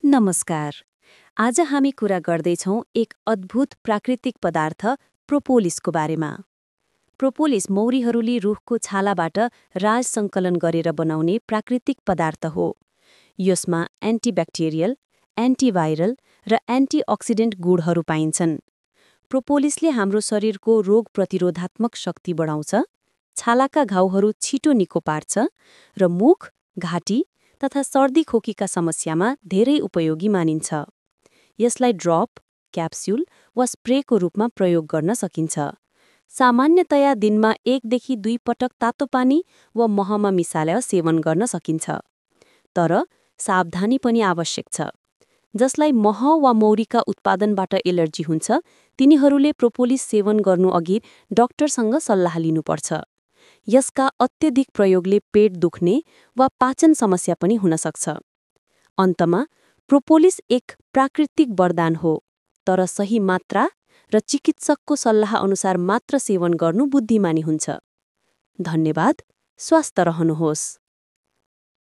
नमस्कार। आज हामी कुरा गर्दैछौँ एक अद्भुत प्राकृतिक पदार्थ प्रोपोलिसको बारेमा। प्रोपोलिस मौरीहरूले रुखको छालाबाट राज सङ्कलन गरेर बनाउने प्राकृतिक पदार्थ हो। यसमा एन्टिब्याक्टेरियल, एन्टिभाइरल र एन्टिअक्सिडेन्ट गुणहरू पाइन्छन्। प्रोपोलिसले हाम्रो शरीरको रोग प्रतिरोधात्मक शक्ति बढाउँछ, छालाका घाउहरू छिटो निको पार्छ र मुख, घाँटी तथा सर्दी खोकीका समस्यामा धेरै उपयोगी मानिन्छ। यसलाई ड्रप, क्याप्स्युल वा स्प्रेको रूपमा प्रयोग गर्न सकिन्छ। सामान्यतया दिनमा 1 देखि 2 पटक तातो पानी वा महमा मिसालेर सेवन गर्न सकिन्छ। तर सावधानी पनि आवश्यक छ। जसलाई मह वा मौरीका उत्पादनबाट एलर्जी हुन्छ, तिनीहरूले प्रोपोलिस सेवन गर्नुअघि डाक्टरसँग सल्लाह लिनुपर्छ। यसका अत्यधिक प्रयोगले पेट दुख्ने वा पाचन समस्या पनि हुन सक्छ। अन्तमा, प्रोपोलिस एक प्राकृतिक वरदान हो, तर सही मात्रा र चिकित्सकको सल्लाह अनुसार मात्र सेवन गर्नु बुद्धिमानी हुन्छ। धन्यवाद। स्वस्थ रहनुहोस्।